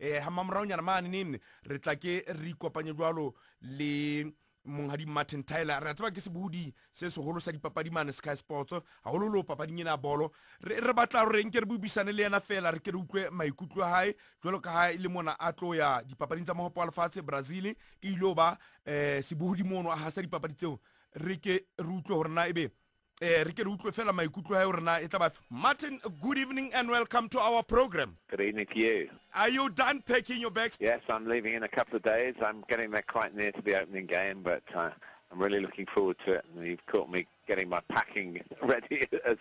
ha mamraonyana mane nene re tla ke re ikopanye jwalo le monghadi Martin Tyler re tsaba ke sebudi se segolo sa dipapadi mane Sky Sports haholo papading ena bolo re batla re nke re bubisane le yena fela re ke re utlwe maikutlo hae jwalo ka ha ile mona a tlo ya dipapading tsa mohopo wa lefatshe Brazil ke ilo ba sebudi mono a hasa dipapadi tseo re ke re utlwe hore na ebe re ke re utlwe fela maikutlo hae hore na e tla ba Martin. Good evening and welcome to our program. Good evening to you. Are you done packing your bags? Yes, I'm leaving in a couple of days. I'm getting there quite near to the opening game, but I'm really looking forward to it. And you've caught me getting my packing ready as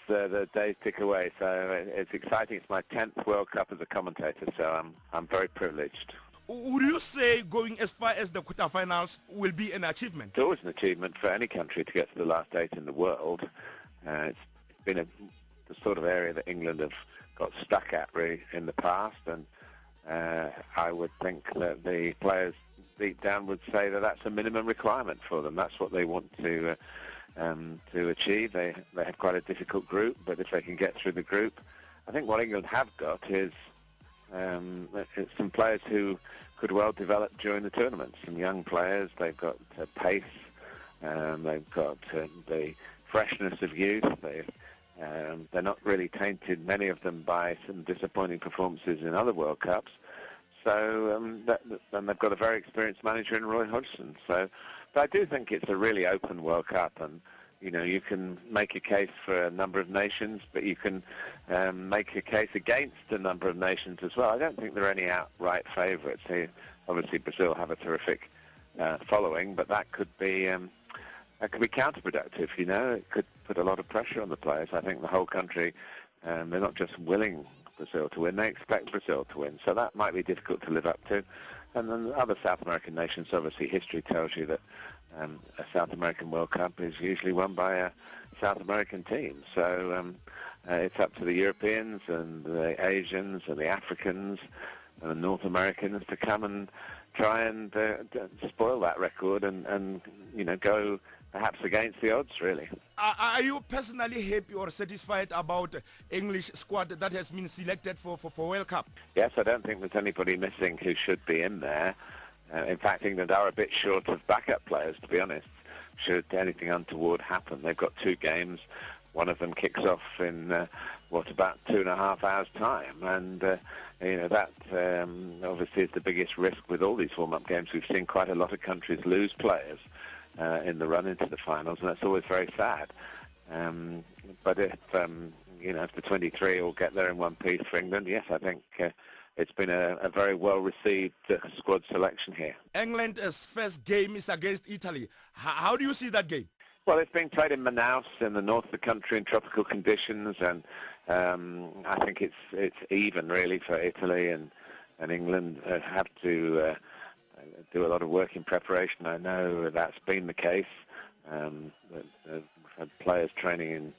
the days tick away. So it's exciting. It's my 10th World Cup as a commentator, so I'm very privileged. Would you say going as far as the quarterfinals will be an achievement? It's always an achievement for any country to get to the last 8 in the world. It's been the sort of area that England have got stuck at really in the past, and I would think that the players deep down would say that that's a minimum requirement for them. That's what they want to achieve. They have quite a difficult group, but if they can get through the group, I think what England have got is some players who could well develop during the tournament. Some young players. They've got pace. They've got the freshness of youth. They're not really tainted, many of them, by some disappointing performances in other World Cups. So and they've got a very experienced manager in Roy Hodgson. So, but I do think it's a really open World Cup, and you can make a case for a number of nations, but you can make a case against a number of nations as well. I don't think there are any outright favourites. Obviously, Brazil have a terrific following, but that could be counterproductive. It could put a lot of pressure on the players. I think the whole country, they're not just willing Brazil to win; they expect Brazil to win. So that might be difficult to live up to. And then other South American nations, obviously, history tells you that a South American World Cup is usually won by a South American team. So it's up to the Europeans and the Asians and the Africans and the North Americans to come and try and spoil that record and go perhaps against the odds, really. Are you personally happy or satisfied about English squad that has been selected for World Cup? Yes, I don't think there's anybody missing who should be in there. In fact, England are a bit short of backup players, to be honest, should anything untoward happen. They've got 2 games. One of them kicks off in, about 2.5 hours' time. And, that obviously is the biggest risk with all these warm-up games. We've seen quite a lot of countries lose players in the run into the finals, and that's always very sad. But if the 23 all get there in one piece for England, yes, I think it's been a very well-received squad selection here. England's first game is against Italy. How do you see that game? Well, it's being played in Manaus in the north of the country in tropical conditions, and I think it's even really for Italy, and England have to do a lot of work in preparation. I know that's been the case. We've had players training in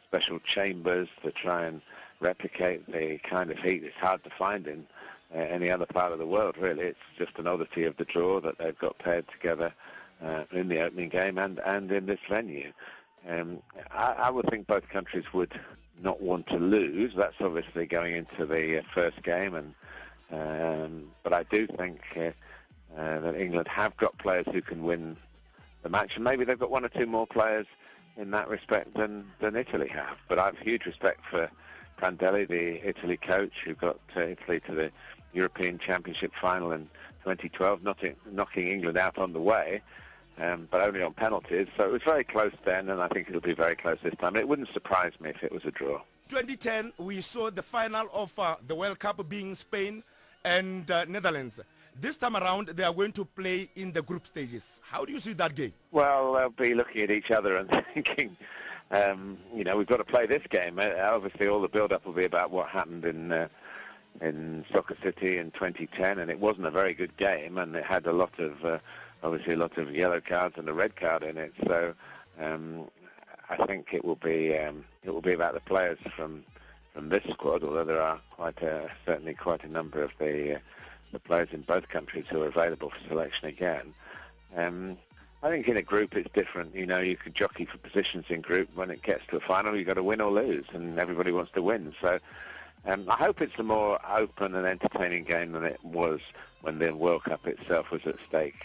special chambers to try and replicate the kind of heat it's hard to find in any other part of the world, really. It's just an oddity of the draw that they've got paired together in the opening game and in this venue. I would think both countries would not want to lose. That's obviously going into the first game, but I do think that England have got players who can win the match, and maybe they've got 1 or 2 more players in that respect than Italy have. But I have huge respect for Prandelli, the Italy coach, who got Italy to the European Championship final in 2012, knocking England out on the way, but only on penalties. So it was very close then, and I think it'll be very close this time. It wouldn't surprise me if it was a draw. 2010, we saw the final of the World Cup being Spain and Netherlands. This time around, they are going to play in the group stages. How do you see that game? Well, they'll be looking at each other and thinking, we've got to play this game. Obviously, all the build-up will be about what happened in Soccer City in 2010, and it wasn't a very good game, and it had a lot of yellow cards and a red card in it. So I think it will be about the players from this squad, although there are certainly quite a number of the players in both countries who are available for selection again. I think in a group it's different. You could jockey for positions in group. When it gets to a final, you've got to win or lose, and everybody wants to win. So I hope it's a more open and entertaining game than it was when the World Cup itself was at stake